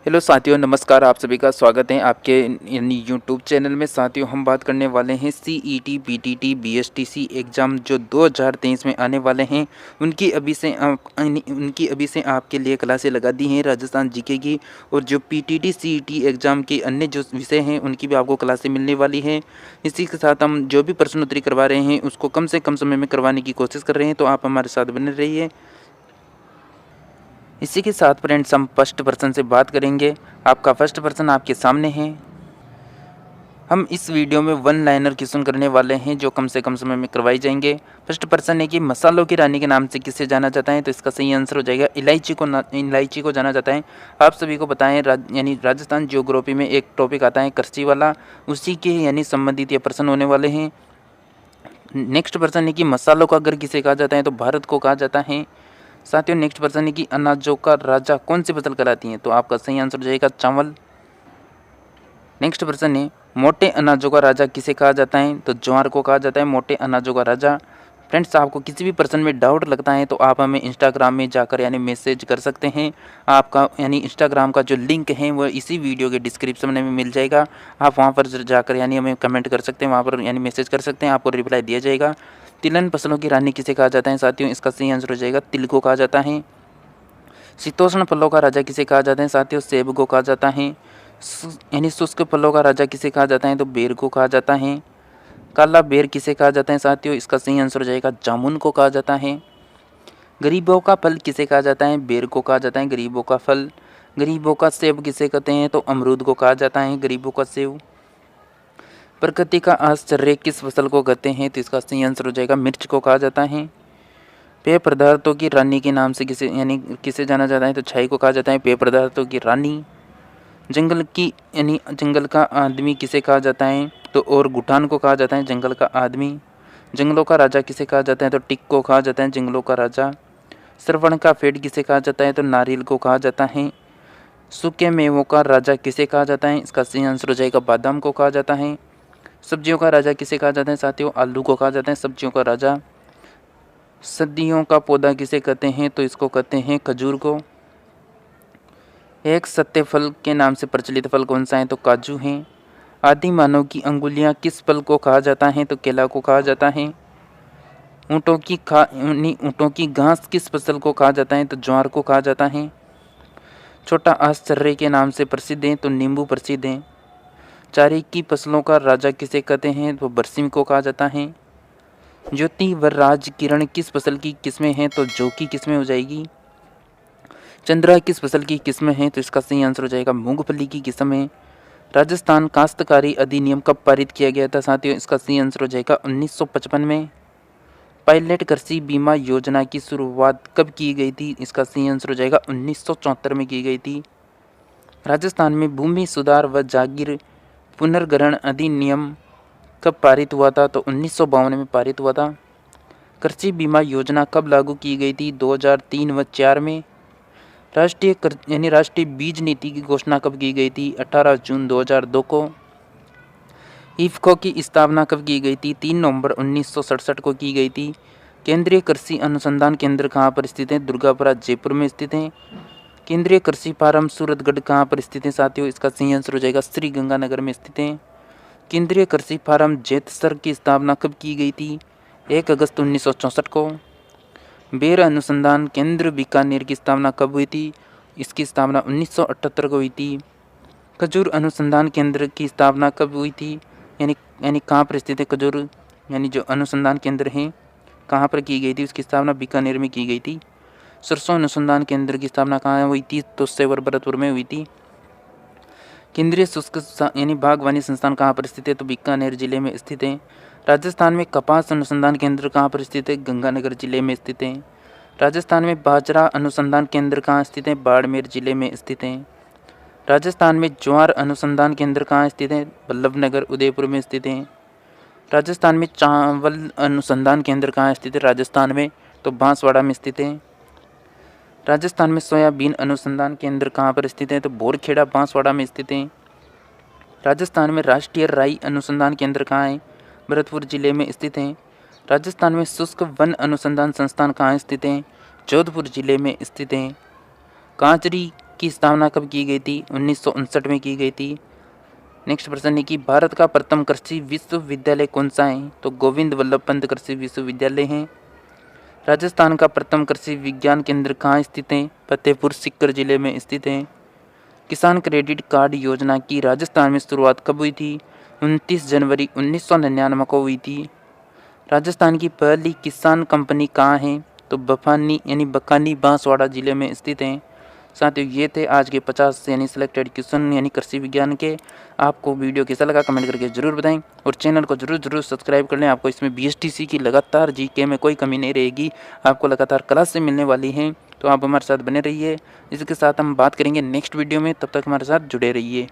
Hello साथियों, नमस्कार। आप सभी का स्वागत है आपके यानी यूट्यूब चैनल में। साथियों, हम बात करने वाले हैं सीईटी, पीटीटी, बीएसटीसी एग्ज़ाम जो 2023 में आने वाले हैं। उनकी अभी से आपके लिए क्लासें लगा दी हैं राजस्थान जीके की। और जो पीटीटी, सीईटी एग्ज़ाम के अन्य जो विषय हैं उनकी भी आपको क्लासें मिलने वाली हैं। इसी के साथ हम जो भी प्रश्नोत्तरी करवा रहे हैं उसको कम से कम समय में करवाने की कोशिश कर रहे हैं, तो आप हमारे साथ बने रहिए। इसी के साथ फ्रेंड्स, हम फर्स्ट पर्सन से बात करेंगे। आपका फर्स्ट पर्सन आपके सामने है। हम इस वीडियो में वन लाइनर क्वेश्चन करने वाले हैं जो कम से कम समय में करवाई जाएंगे। फर्स्ट पर्सन है कि मसालों की रानी के नाम से किसे जाना जाता है, तो इसका सही आंसर हो जाएगा इलायची को जाना जाता है। आप सभी को बताएं यानी राजस्थान ज्योग्राफी में एक टॉपिक आता है कृषि वाला, उसी के यानी संबंधित ये प्रश्न होने वाले हैं। नेक्स्ट पर्सन है कि मसालों का घर किसे कहा जाता है, तो भारत को कहा जाता है। साथियों, नेक्स्ट पर्सन है कि अनाजों का राजा कौन सी फसल कहलाती है, तो आपका सही आंसर हो जाएगा चावल। नेक्स्ट पर्सन है मोटे अनाजों का राजा किसे कहा जाता है, तो ज्वार को कहा जाता है मोटे अनाजों का राजा। फ्रेंड्स, आपको किसी भी प्रश्न में डाउट लगता है तो आप हमें इंस्टाग्राम में जाकर यानी मैसेज कर सकते हैं। आपका यानी इंस्टाग्राम का जो लिंक है वो इसी वीडियो के डिस्क्रिप्शन में मिल जाएगा। आप वहाँ पर जाकर यानी हमें कमेंट कर सकते हैं, वहाँ पर यानी मैसेज कर सकते हैं, आपको रिप्लाई दिया जाएगा। तिलहन फसलों की रानी किसे कहा जाता है, साथियों इसका सही आंसर हो जाएगा तिल को कहा जाता है। शीतोष्ण फलों का राजा किसे कहा जाता है, साथियों सेब को कहा जाता है। यानी शुष्क फलों का राजा किसे कहा जाता है, तो बेर को कहा जाता है। काला बेर किसे कहा जाता है, साथियों इसका सही आंसर हो जाएगा जामुन को कहा जाता है। गरीबों का फल किसे कहा जाता है, बेर को कहा जाता है गरीबों का फल। गरीबों का सेब किसे कहते हैं, तो अमरूद को कहा जाता है गरीबों का सेब। प्रकृति का आश्चर्य किस फसल को कहते हैं, तो इसका सही आंसर हो जाएगा मिर्च को कहा जाता है। पेय पदार्थों की रानी के नाम से किसे जाना जाता है, तो छाई को कहा जाता है पेय पदार्थों की रानी। जंगल का आदमी किसे कहा जाता है, तो और घुटान को कहा जाता है जंगल का आदमी। जंगलों का राजा किसे कहा जाता है, तो टिक को कहा जाता है जंगलों का राजा। श्रवण का पेड़ किसे कहा जाता है, तो नारियल को कहा जाता है। सूखे मेवों का राजा किसे कहा जाता है, इसका सही आंसर हो जाएगा बादाम को कहा जाता है। सब्जियों का राजा किसे कहा जाता है, साथियों आलू को कहा जाता है सब्जियों का राजा। सदियों का पौधा किसे कहते हैं, तो इसको कहते हैं खजूर को। एक सत्य फल के नाम से प्रचलित फल कौन सा है, तो काजू हैं। आदि मानव की अंगुलियां किस फल को कहा जाता है, तो केला को कहा जाता है। ऊँटों की घास किस फसल को कहा जाता है, तो ज्वार को कहा जाता है। छोटा आश्चर्य के नाम से प्रसिद्ध है, तो नींबू प्रसिद्ध है। चारे की फसलों का राजा किसे कहते हैं, तो बरसिम को कहा जाता है। ज्योति व राज किरण किस फसल की किस्में हैं, तो जौ की किस्में हो जाएगी। चंद्रा किस फसल की किस्में हैं, तो इसका सही आंसर हो जाएगा मूंगफली की किस्म है। राजस्थान काश्तकारी अधिनियम कब पारित किया गया था, साथियों इसका सही आंसर हो जाएगा 1955 में। पायलट कृषि बीमा योजना की शुरुआत कब की गई थी, इसका सही आंसर हो जाएगा 1974 में की गई थी। राजस्थान में भूमि सुधार व जागीर पुनर्ग्रहण अधिनियम कब पारित हुआ था, तो 1952 में पारित हुआ था। कृषि बीमा योजना कब लागू की गई थी, 2003 व 4 में। राष्ट्रीय बीज नीति की घोषणा कब की गई थी, 18 जून 2002 को। इफ्को की स्थापना कब की गई थी, 3 नवंबर 1967 को की गई थी। केंद्रीय कृषि अनुसंधान केंद्र कहाँ पर स्थित है, दुर्गापुरा जयपुर में स्थित है। केंद्रीय कृषि फार्म सूरतगढ़ कहाँ पर स्थित है, साथियों इसका सही आंसर हो जाएगा श्री गंगानगर में स्थित है। केंद्रीय कृषि फार्म जेतसर की स्थापना कब की गई थी, 1 अगस्त 1964 को। बेर अनुसंधान केंद्र बीकानेर की स्थापना कब हुई थी, इसकी स्थापना 1978 को हुई थी। खजूर अनुसंधान केंद्र की स्थापना कब हुई थी, यानी कहाँ पर स्थित है खजूर यानी जो अनुसंधान केंद्र है कहाँ पर की गई थी, उसकी स्थापना बीकानेर में की गई थी। सरसों अनुसंधान केंद्र की स्थापना कहाँ हुई थी, तो सेवर भरतपुर में हुई थी। केंद्रीय शुष्क बागवानी संस्थान कहाँ पर स्थित है, तो बीकानेर जिले में स्थित है। राजस्थान में कपास अनुसंधान केंद्र कहाँ पर स्थित है, गंगानगर जिले में स्थित है। राजस्थान में बाजरा अनुसंधान केंद्र कहाँ स्थित है, बाड़मेर जिले में स्थित है। राजस्थान में ज्वार अनुसंधान केंद्र कहाँ स्थित है, बल्लभनगर उदयपुर में स्थित है। राजस्थान में चावल अनुसंधान केंद्र कहाँ स्थित है, राजस्थान में तो बांसवाड़ा में स्थित है। राजस्थान में सोयाबीन अनुसंधान केंद्र कहाँ पर स्थित है, तो बोरखेड़ा बांसवाड़ा में स्थित है। राजस्थान में राष्ट्रीय राई अनुसंधान केंद्र कहाँ है, भरतपुर जिले में स्थित है। राजस्थान में शुष्क वन अनुसंधान संस्थान कहाँ स्थित है, जोधपुर जिले में स्थित है। कांचरी की स्थापना कब की गई थी? 1959 में की गई थी। नेक्स्ट प्रश्न है कि भारत का प्रथम कृषि विश्वविद्यालय कौन सा है? तो गोविंद वल्लभ पंत कृषि विश्वविद्यालय है। राजस्थान का प्रथम कृषि विज्ञान केंद्र कहाँ स्थित है? फतेहपुर सीकर जिले में स्थित है। किसान क्रेडिट कार्ड योजना की राजस्थान में शुरुआत कब हुई थी? 29 जनवरी 1999 को हुई थी। राजस्थान की पहली किसान कंपनी कहाँ है? तो बकानी बांसवाड़ा जिले में स्थित है। साथियों, ये थे आज के 50 यानी सिलेक्टेड क्वेश्चन यानी कृषि विज्ञान के। आपको वीडियो कैसा लगा कमेंट करके ज़रूर बताएं और चैनल को ज़रूर सब्सक्राइब कर लें। आपको इसमें BSTC की लगातार जीके में कोई कमी नहीं रहेगी, आपको लगातार क्लास से मिलने वाली हैं, तो आप हमारे साथ बने रहिए। इसके साथ हम बात करेंगे नेक्स्ट वीडियो में, तब तक हमारे साथ जुड़े रहिए।